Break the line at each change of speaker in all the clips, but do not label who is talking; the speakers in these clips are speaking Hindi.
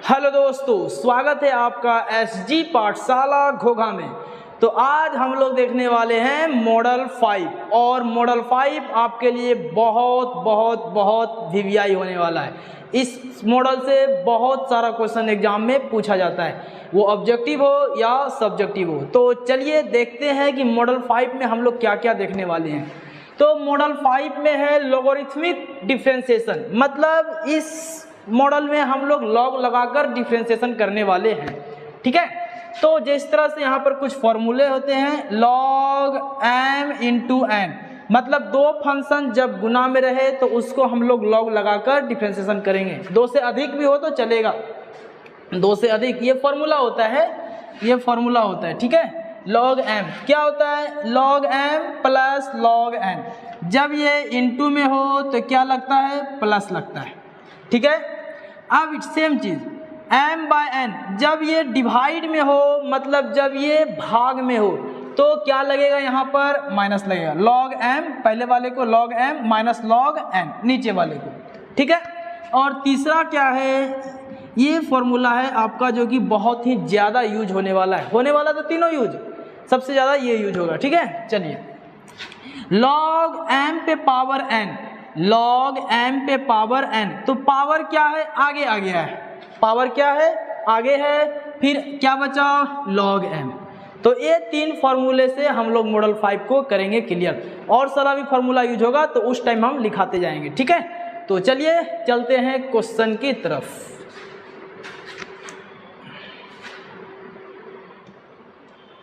हेलो दोस्तों, स्वागत है आपका एसजी पाठशाला घोघा में। तो आज हम लोग देखने वाले हैं मॉडल 5 और मॉडल 5 आपके लिए बहुत बहुत बहुत वीवीआई होने वाला है। इस मॉडल से बहुत सारा क्वेश्चन एग्जाम में पूछा जाता है, वो ऑब्जेक्टिव हो या सब्जेक्टिव हो। तो चलिए देखते हैं कि मॉडल 5 में हम लोग क्या क्या देखने वाले हैं। तो मॉडल 5 में है लॉगरिथमिक डिफरेंशिएशन, मतलब इस मॉडल में हम लोग लॉग लगाकर डिफरेंशिएशन करने वाले हैं। ठीक है, तो जिस तरह से यहाँ पर कुछ फॉर्मूले होते हैं, log m इंटू n, मतलब दो फंक्शन जब गुना में रहे तो उसको हम लोग लॉग लगाकर डिफरेंशिएशन करेंगे। दो से अधिक भी हो तो चलेगा, दो से अधिक ये फॉर्मूला होता है, ये फॉर्मूला होता है। ठीक है, log m क्या होता है, log m plus log n। जब ये इंटू में हो तो क्या लगता है, प्लस लगता है। ठीक है, अब सेम चीज m बाय n, जब ये डिवाइड में हो, मतलब जब ये भाग में हो तो क्या लगेगा, यहाँ पर माइनस लगेगा। log m पहले वाले को log m minus log n नीचे वाले को। ठीक है, और तीसरा क्या है, ये फॉर्मूला है आपका जो कि बहुत ही ज़्यादा यूज होने वाला है। होने वाला तो तीनों यूज, सबसे ज़्यादा ये यूज होगा। ठीक है, चलिए log m पे पावर n, log m पे पावर n, तो पावर क्या है, आगे आ गया है, पावर क्या है, आगे है, फिर क्या बचा, log m। तो ये तीन फार्मूले से हम लोग मॉडल 5 को करेंगे क्लियर। और सारा भी फार्मूला यूज होगा तो उस टाइम हम लिखाते जाएंगे। ठीक है, तो चलिए चलते हैं क्वेश्चन की तरफ।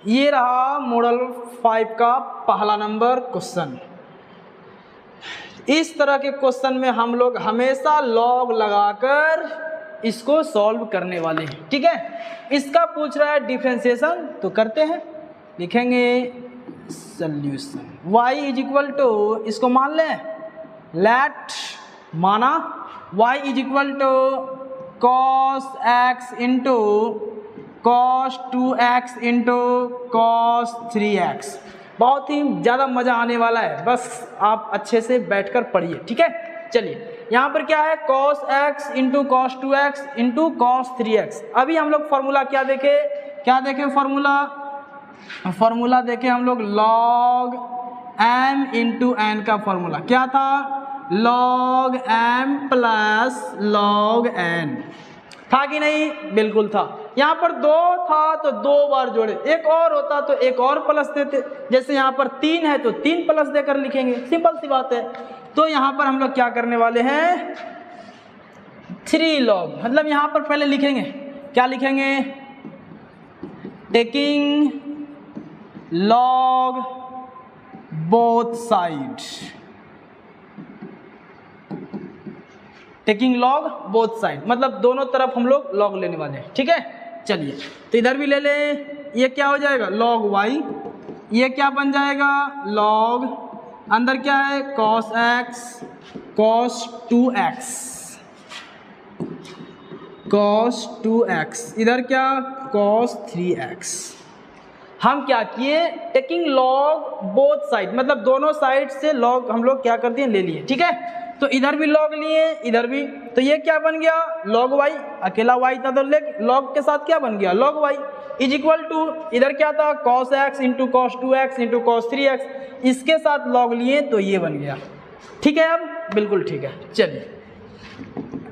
ये रहा मॉडल 5 का पहला नंबर क्वेश्चन। इस तरह के क्वेश्चन में हम लोग हमेशा लॉग लगाकर इसको सॉल्व करने वाले हैं। ठीक है, इसका पूछ रहा है डिफरेंशिएशन, तो करते हैं, लिखेंगे solution y is equal to, इसको मान लें, लेट माना y is equal to cos x into cos 2x into cos 3x। बहुत ही ज़्यादा मज़ा आने वाला है, बस आप अच्छे से बैठकर पढ़िए। ठीक है, चलिए यहाँ पर क्या है, cos x into cos 2x into cos 3x। अभी हम लोग फार्मूला क्या देखें, फार्मूला देखें हम लोग log m इंटू n का फार्मूला क्या था, log m plus log n था कि नहीं, बिल्कुल था। यहाँ पर दो था तो दो बार जोड़े, एक और होता तो एक और प्लस देते, जैसे यहाँ पर 3 है तो 3 प्लस देकर लिखेंगे, सिंपल सी बात है। तो यहाँ पर हम लोग क्या करने वाले हैं, 3 log, मतलब यहाँ पर पहले लिखेंगे, क्या लिखेंगे, taking log both side, taking log both side, मतलब दोनों तरफ हम लोग log लेने वाले हैं। ठीक है, चलिए तो इधर भी ले लें, ये क्या हो जाएगा log y, ये क्या बन जाएगा log, अंदर क्या है cos x, cos 2x, cos 2x, इधर क्या cos 3x। हम क्या किए, टेकिंग log बोथ साइड, मतलब दोनों साइड से log हम लोग क्या कर दिए, ले लिए। ठीक है, तो इधर भी log लिए, इधर भी, तो ये क्या बन गया log y, अकेला y था तो log के साथ क्या बन गया log y is equal to, इधर क्या था cos x into cos 2x into cos 3x, इसके साथ log लिए तो ये बन गया। ठीक है, अब बिल्कुल ठीक है। चलिए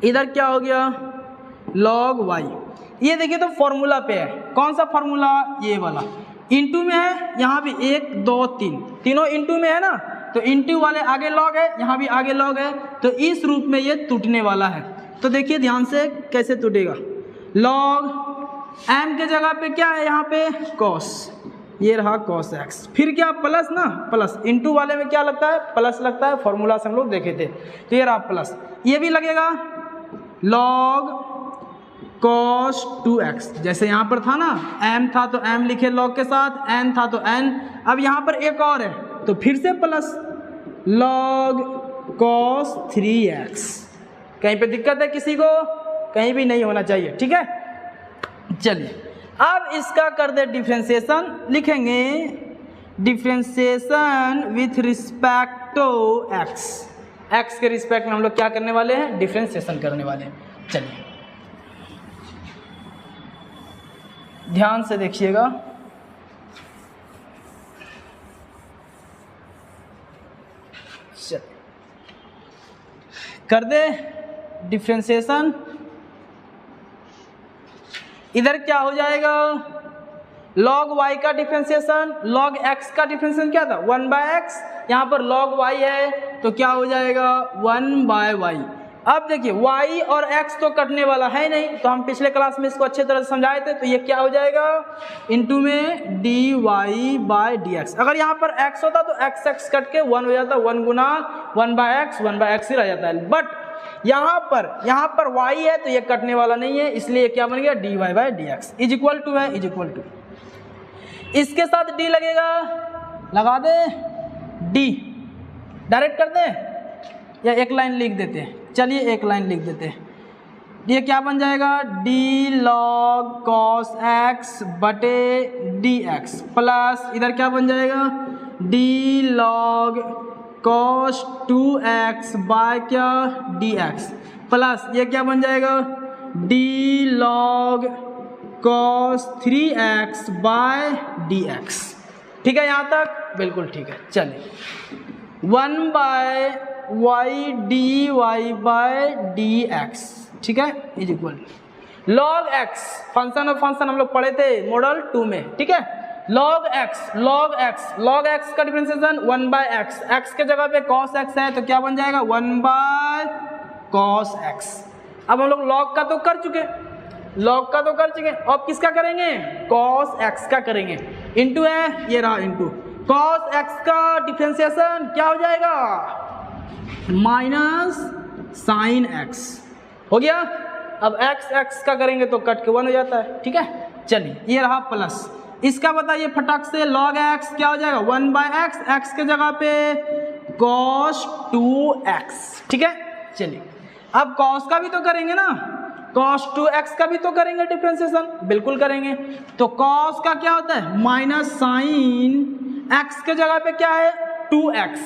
इधर क्या हो गया log y, ये देखिए तो फॉर्मूला पे है, कौन सा फॉर्मूला, ये वाला, इंटू में है, यहाँ भी 1 2 3 तीनों इंटू में है ना, तो इंटू वाले आगे लॉग है, यहाँ भी आगे लॉग है, तो इस रूप में ये टूटने वाला है। तो देखिए ध्यान से कैसे टूटेगा, log m के जगह पे क्या है, यहाँ पे cos, ये रहा cos x, फिर क्या प्लस ना, प्लस इंटू वाले में क्या लगता है, प्लस लगता है, फॉर्मूला से हम लोग देखे थे, तो ये रहा प्लस, ये भी लगेगा log cos 2x, जैसे यहाँ पर था ना m था तो m लिखे log के साथ, n था तो n, अब यहाँ पर एक और है तो फिर से प्लस log cos 3x। कहीं पे दिक्कत है किसी को, कहीं भी नहीं होना चाहिए। ठीक है, चलिए अब इसका कर दे डिफरेंशिएशन, लिखेंगे differentiation with respect to x, x के रिस्पेक्ट में हम लोग क्या करने वाले हैं, डिफरेंशिएशन करने वाले हैं। चलिए ध्यान से देखिएगा। चल कर दे डिफरेंशिएशन। इधर क्या हो जाएगा, log y का डिफरेंशिएशन, log x का डिफरेंशिएशन क्या था 1/x, यहाँ पर log y है तो क्या हो जाएगा 1/y। अब देखिए y और x तो कटने वाला है नहीं, तो हम पिछले क्लास में इसको अच्छे तरह से समझाए थे, तो ये क्या हो जाएगा इनटू में dy/dx। अगर यहाँ पर x होता तो x कट के 1 हो जाता, 1 गुना 1/x ही रह जाता है। बट यहाँ पर y है तो ये कटने वाला नहीं है, इसलिए क्या बन गया dy/dx इज इक्वल टू है, इज इक्वल टू इसके साथ d लगेगा, लगा दे d, डायरेक्ट कर दे या एक लाइन लिख देते हैं। चलिए एक लाइन लिख देते हैं। ये क्या बन जाएगा d log cos x बटे dx प्लस इधर क्या बन जाएगा d log cos 2x by क्या dx प्लस ये क्या बन जाएगा d log cos 3x by dx। ठीक है यहाँ तक, बिल्कुल ठीक है। चलिए 1/y dy/dx, ठीक है, is equal log x, function of function हम लोग पढ़े थे मॉडल 2 में, ठीक है। log x का डिफरेंशिएशन 1/x, x के जगह पे cos x है तो क्या बन जाएगा 1/cos x। अब हम लोग log का तो कर चुके, अब किसका करेंगे cos x का करेंगे, इंटू है ये रहा इंटू cos x का डिफरेंशिएशन क्या हो जाएगा माइनस साइन x हो गया। अब x का करेंगे तो कट के 1 हो जाता है, ठीक है। चलिए ये रहा प्लस, इसका बताइए फटाक से log x क्या हो जाएगा 1/x, x के जगह पे cos 2x, ठीक है। चलिए अब cos का भी तो करेंगे ना, cos 2x का भी तो करेंगे डिफरेंशिएशन, बिल्कुल करेंगे। तो cos का क्या होता है माइनस साइन x के जगह पे क्या है 2x,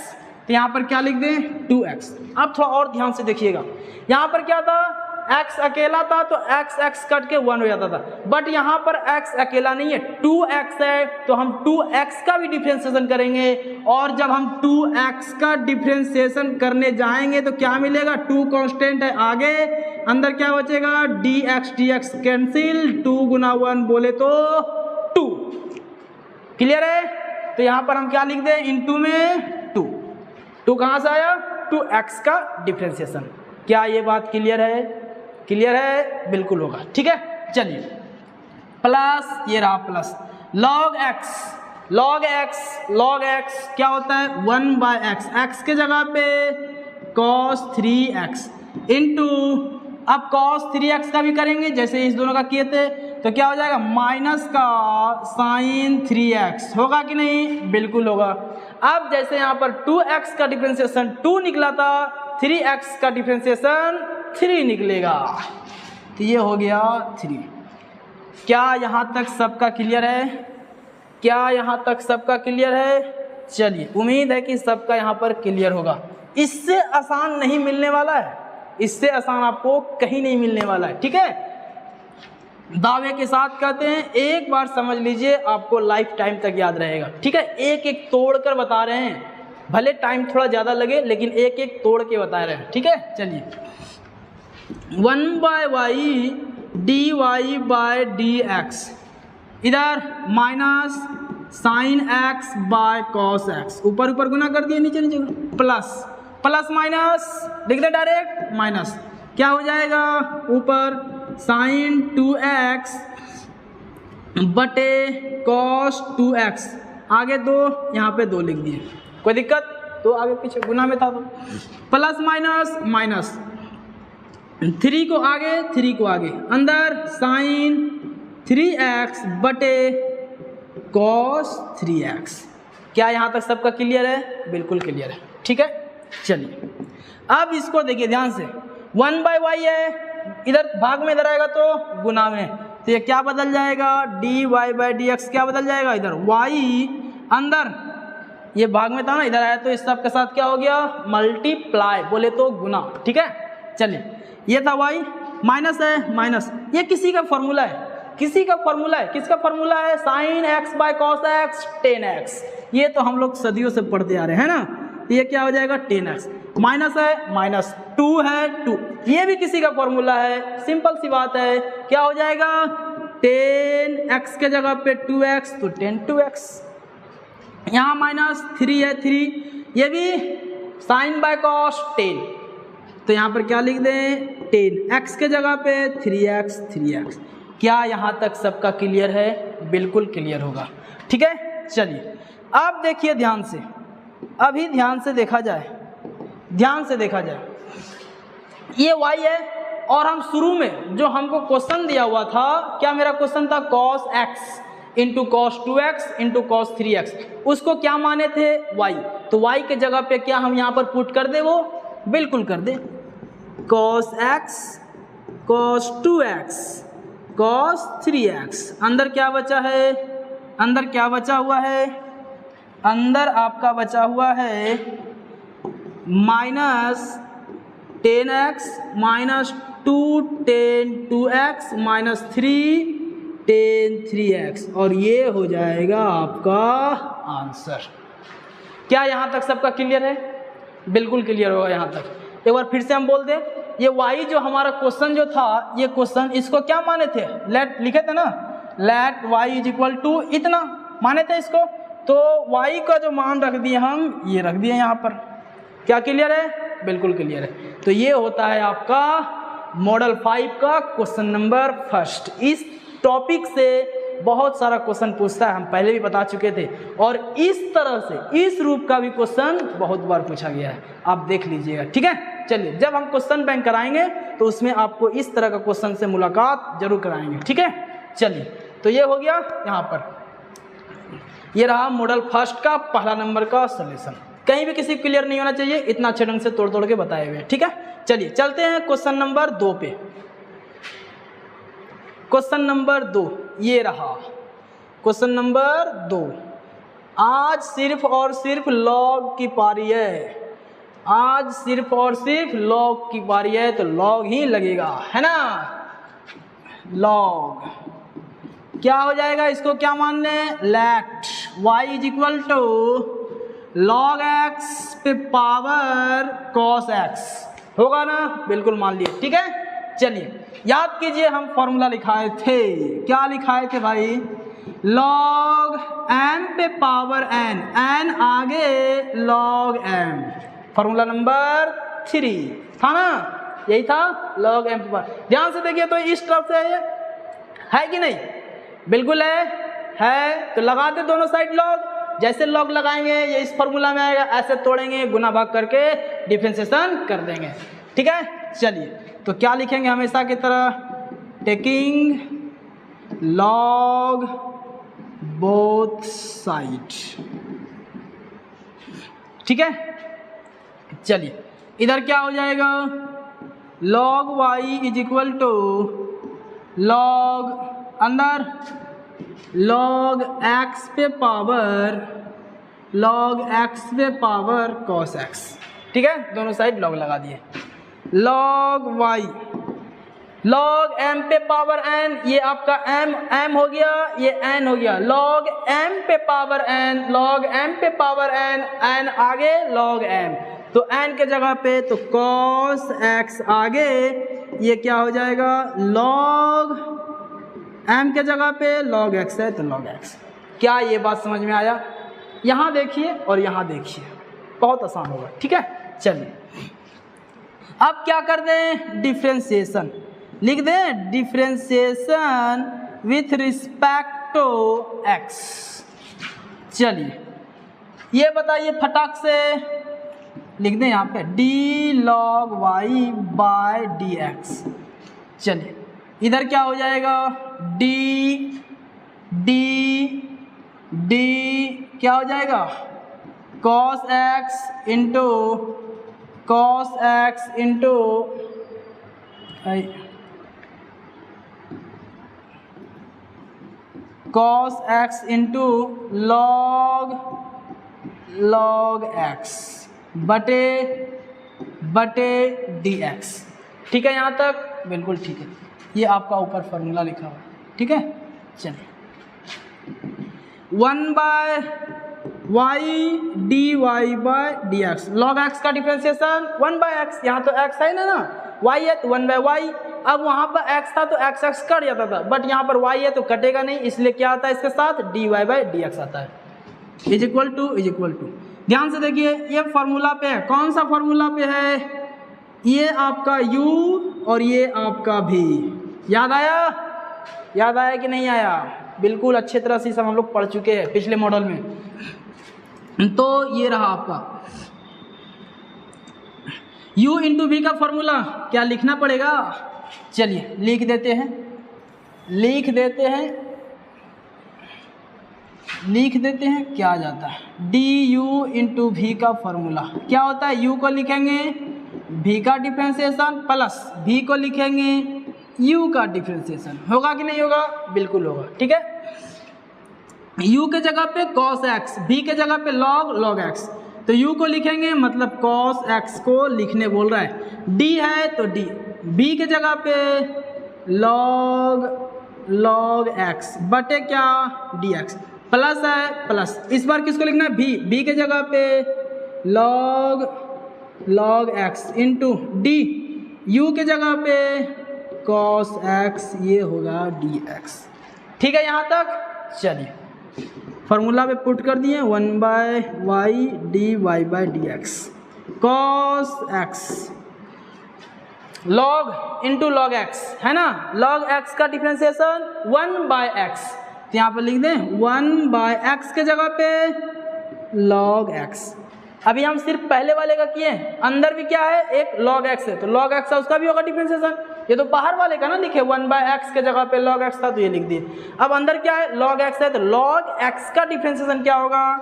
तो यहाँ पर क्या लिख दें 2x। अब थोड़ा और ध्यान से देखिएगा, यहाँ पर क्या था x अकेला था तो x कट के 1 हो जाता था, बट यहाँ पर x अकेला नहीं है 2x है, तो हम 2x का भी डिफरेंशिएशन करेंगे। और जब हम 2x का डिफरेंशिएशन करने जाएंगे तो क्या मिलेगा 2 कांस्टेंट है आगे, अंदर क्या बचेगा dx कैंसिल, 2 गुना 1 बोले तो 2, क्लियर है। तो यहाँ पर हम क्या लिख दें इनटू में 2 कहाँ से आया 2x का डिफरेंशिएशन। क्या ये बात क्लियर है, क्लियर है, बिल्कुल होगा, ठीक है। चलिए प्लस ये रहा प्लस log x क्या होता है 1/x, x के जगह पे cos 3x इंटू, अब cos 3x का भी करेंगे जैसे इस दोनों का किए थे, तो क्या हो जाएगा माइनस का साइन 3x, होगा कि नहीं, बिल्कुल होगा। अब जैसे यहाँ पर 2x का डिफरेंशिएशन 2 निकला था, 3x का डिफरेंशिएशन 3 निकलेगा, तो ये हो गया 3। क्या यहाँ तक सबका क्लियर है, क्या यहाँ तक सबका क्लियर है। चलिए उम्मीद है कि सबका यहाँ पर क्लियर होगा। इससे आसान नहीं मिलने वाला है, इससे आसान आपको कहीं नहीं मिलने वाला है, ठीक है। दावे के साथ कहते हैं एक बार समझ लीजिए आपको लाइफ टाइम तक याद रहेगा, ठीक है। एक एक तोड़ कर बता रहे हैं, भले टाइम थोड़ा ज़्यादा लगे लेकिन एक एक तोड़ के बता रहे हैं, ठीक है। चलिए 1/y dy/dx, इधर minus sine x by cos x, ऊपर ऊपर गुना कर दिए, नीचे नीचे प्लस माइनस लिख दे डायरेक्ट, माइनस क्या हो जाएगा ऊपर साइन 2x बटे cos 2x, आगे 2 यहाँ पे 2 लिख दिए, कोई दिक्कत, तो आगे पीछे गुना में था तो प्लस माइनस 3 को आगे 3 को आगे, अंदर साइन 3x बटे cos 3x। क्या यहाँ तक सबका क्लियर है, बिल्कुल क्लियर है, ठीक है। चलिए अब इसको देखिए ध्यान से, 1/y है, इधर भाग में इधर आएगा तो गुना में, तो ये क्या बदल जाएगा dy/dx, क्या बदल जाएगा इधर y, अंदर ये भाग में था ना, इधर आया तो इस सब के साथ क्या हो गया मल्टीप्लाई, बोले तो गुना, ठीक है। चलिए ये था y, माइनस है माइनस, ये किसी का फॉर्मूला है, किसी का फॉर्मूला है, किसका फॉर्मूला है? Sine x by cos x 10x। ये तो हम लोग सदियों से पढ़ते आ रहे हैं ना। तो ये क्या हो जाएगा? 10x। माइनस है, माइनस 2 है 2, ये भी किसी का फॉर्मूला है, सिंपल सी बात है। क्या हो जाएगा? 10x के जगह पे 2x तो 10 2x। यहाँ माइनस 3 है 3, ये भी साइन बाय कॉस 10, तो यहाँ पर क्या लिख दें? 10x के जगह पे 3x 3x। क्या यहाँ तक सबका क्लियर है? बिल्कुल क्लियर होगा, ठीक है। चलिए अब देखिए ध्यान से, अभी ध्यान से देखा जाए, ध्यान से देखा जाए, ये y है और हम शुरू में जो हमको क्वेश्चन दिया हुआ था, क्या मेरा क्वेश्चन था? cos x into cos 2x into cos 3x, उसको क्या माने थे? y। तो y के जगह पे क्या हम यहाँ पर पुट कर दे? वो बिल्कुल कर दे, cos x cos 2x cos 3x। अंदर क्या बचा है? अंदर क्या बचा हुआ है? अंदर आपका बचा हुआ है minus 10x minus 2 10 2x minus 3 10 3x, और ये हो जाएगा आपका आंसर। क्या यहाँ तक सबका क्लियर है? बिल्कुल क्लियर होगा यहाँ तक। एक बार फिर से हम बोल दें, ये y जो हमारा क्वेश्चन जो था, ये क्वेश्चन इसको क्या माने थे? लेट लिखे थे ना, let y is equal to इतना माने थे इसको, तो y का जो मान रख दिए हम, ये रख दिए यहाँ पर। क्या क्लियर है? बिल्कुल क्लियर है। तो ये होता है आपका मॉडल 5 का क्वेश्चन नंबर फर्स्ट। इस टॉपिक से बहुत सारा क्वेश्चन पूछता है, हम पहले भी बता चुके थे, और इस तरह से इस रूप का भी क्वेश्चन बहुत बार पूछा गया है, आप देख लीजिएगा, ठीक है। चलिए जब हम क्वेश्चन बैंक कराएंगे तो उसमें आपको इस तरह का क्वेश्चन से मुलाकात जरूर कराएंगे, ठीक है। चलिए तो ये हो गया यहाँ पर, ये रहा मॉडल फर्स्ट का पहला नंबर का सॉल्यूशन। कहीं भी किसी क्लियर नहीं होना चाहिए, इतना अच्छे ढंग से तोड़ तोड़ के बताए हुए, ठीक है। चलिए चलते हैं क्वेश्चन नंबर 2 पे। क्वेश्चन नंबर 2 ये रहा, क्वेश्चन नंबर 2। आज सिर्फ और सिर्फ लॉग की पारी है, आज सिर्फ और सिर्फ लॉग की पारी है, तो लॉग ही लगेगा, है ना। लॉग क्या हो जाएगा? इसको क्या मान लें? Let y is equal to log x पे पावर cos x होगा ना, बिल्कुल मान लिए, ठीक है। चलिए याद कीजिए, हम फॉर्मूला लिखाए थे, क्या लिखाए थे भाई? लॉग m पे पावर n, n आगे लॉग m, फॉर्मूला नंबर 3 था ना, यही था, लॉग m पे पावर। ध्यान से देखिए, तो इस तरफ से है कि नहीं? बिल्कुल है, तो लगा दे दोनों साइड लॉग। जैसे लॉग लगाएंगे ये इस फॉर्मूला में आएगा, ऐसे तोड़ेंगे, गुना भाग करके डिफरेंशिएशन कर देंगे, ठीक है। चलिए तो क्या लिखेंगे हमेशा की तरह? टेकिंग लॉग बोथ साइड, ठीक है। चलिए इधर क्या हो जाएगा? Log y is equal to log अंदर लॉग x पे पावर cos x, ठीक है। दोनों साइड लॉग लगा दिए। लॉग y लॉग m पे पावर n, ये आपका m हो गया, ये n हो गया। लॉग m पे पावर n, लॉग m पे पावर n आगे लॉग m, तो n के जगह पे तो cos x आगे, ये क्या हो जाएगा? लॉग m के जगह पे log x है तो log x। क्या ये बात समझ में आया? यहाँ देखिए और यहाँ देखिए, बहुत आसान होगा, ठीक है। चलिए अब क्या कर दें? डिफरेंशिएशन लिख दें, differentiation with respect to x। चलिए ये बताइए फटाक से, लिख दें यहाँ पे d log y by dx। चलिए इधर क्या हो जाएगा? d क्या हो जाएगा? cos x into cos x into cos x into log x बटे dx, ठीक है। यहाँ तक बिल्कुल ठीक है। ये आपका ऊपर फॉर्मूला लिखा हुआ है, ठीक है। चलिए 1/y/dy/dx, log x का डिफरेंशिएशन 1/x, यहाँ तो x है ना, y है तो 1/y। अब वहाँ पर x था तो x कट जाता था, बट यहाँ पर y है तो कटेगा नहीं, इसलिए क्या आता है इसके साथ dy/dx आता है, इज इक्वल टू। ध्यान से देखिए ये फार्मूला पे है, कौन सा फार्मूला पे है, ये आपका u और ये आपका v। याद आया कि नहीं आया? बिल्कुल अच्छे तरह से सब हम लोग पढ़ चुके हैं पिछले मॉडल में। तो ये रहा आपका u इंटू वी का फॉर्मूला, क्या लिखना पड़ेगा? चलिए लिख देते हैं क्या आ जाता है, du इंटू वी का फॉर्मूला क्या होता है, u को लिखेंगे v का डिफरेंशिएशन प्लस v को लिखेंगे u का डिफरेंशिएशन। होगा कि नहीं होगा? बिल्कुल होगा, ठीक है। u के जगह पे cos x, v के जगह पे log x, तो u को लिखेंगे मतलब cos x को लिखने बोल रहा है, d है तो d, v के जगह पे log x बटे क्या dx, प्लस है प्लस, इस बार किसको लिखना है v के जगह पे log x into d, u के जगह पे cos x, ये होगा dx, ठीक है यहाँ तक। चलिए फॉर्मूला पे पुट कर दिए 1/y/dy/dx, cos x log into log x है ना, log x का डिफरेंशिएशन 1/x, तो यहाँ पर लिख दें 1/x के जगह पे log x। अभी हम सिर्फ पहले वाले का किए, अंदर भी क्या है एक log x है, तो log x है उसका भी होगा डिफरेंशिएशन। ये तो बाहर वाले का ना लिखे 1/x के जगह पे log x था तो ये लिख दिए। अब अंदर क्या है log x है, तो log x का डिफरेंशिएशन क्या होगा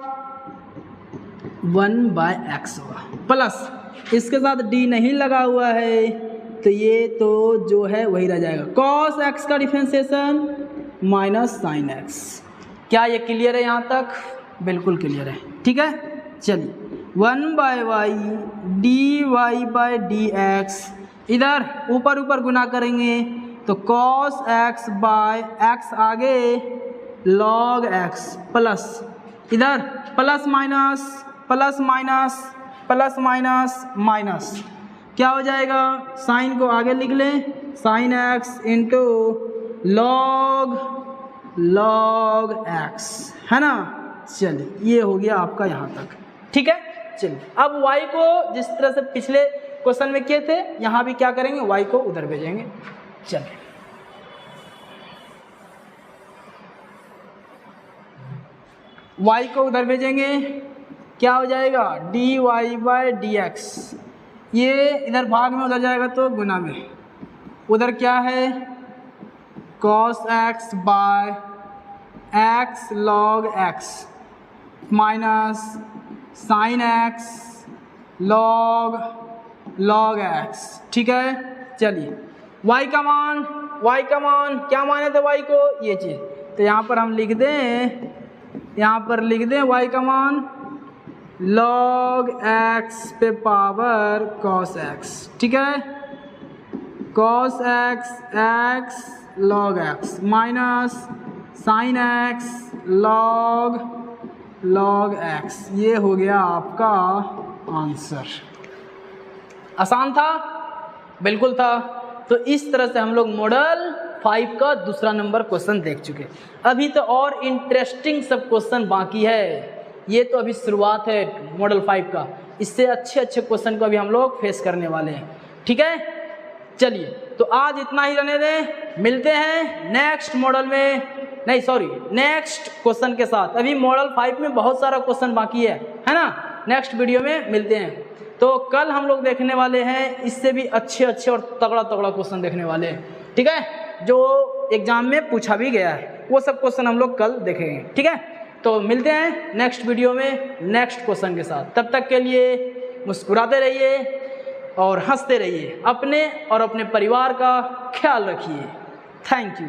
1/x होगा, प्लस इसके साथ d नहीं लगा हुआ है तो ये तो जो है वही रह जाएगा, cos x का डिफरेंशिएशन माइनस sin x। क्या ये क्लियर है यहाँ तक? बिल्कुल क्लियर है, ठीक है। चलिए 1/y/dy/dx, इधर ऊपर गुना करेंगे तो cos x बाय x आगे log x, प्लस इधर प्लस माइनस क्या हो जाएगा, साइन को आगे लिख लें sin x into log x, है ना। चलिए ये हो गया आपका यहाँ तक, ठीक है। चलिए अब y को जिस तरह से पिछले क्वेश्चन में किए थे यहाँ भी क्या करेंगे, y को उधर भेजेंगे। चलिए y को उधर भेजेंगे, क्या हो जाएगा dy/dx, ये इधर भाग में उधर जाएगा तो गुना में, उधर क्या है cos x by x log x minus sin x log x, ठीक है। चलिए y का मान क्या माने थे y को, ये चीज़, तो यहाँ पर हम लिख दें y का मान log x पे पावर cos x, ठीक है, cos x log x minus sin x log x, ये हो गया आपका आंसर। आसान था? बिल्कुल था। तो इस तरह से हम लोग मॉडल 5 का दूसरा नंबर क्वेश्चन देख चुके। अभी तो और इंटरेस्टिंग सब क्वेश्चन बाकी है, ये तो अभी शुरुआत है मॉडल 5 का, इससे अच्छे क्वेश्चन को अभी हम लोग फेस करने वाले हैं, ठीक है। चलिए तो आज इतना ही रहने दें, मिलते हैं नेक्स्ट मॉडल में, नेक्स्ट क्वेश्चन के साथ। अभी मॉडल 5 में बहुत सारा क्वेश्चन बाकी है ना, नेक्स्ट वीडियो में मिलते हैं। तो कल हम लोग देखने वाले हैं इससे भी अच्छे और तगड़ा क्वेश्चन देखने वाले हैं, ठीक है, जो एग्जाम में पूछा भी गया है, वो सब क्वेश्चन हम लोग कल देखेंगे, ठीक है। तो मिलते हैं नेक्स्ट वीडियो में नेक्स्ट क्वेश्चन के साथ। तब तक के लिए मुस्कुराते रहिए और हंसते रहिए, अपने और अपने परिवार का ख्याल रखिए। Thank you.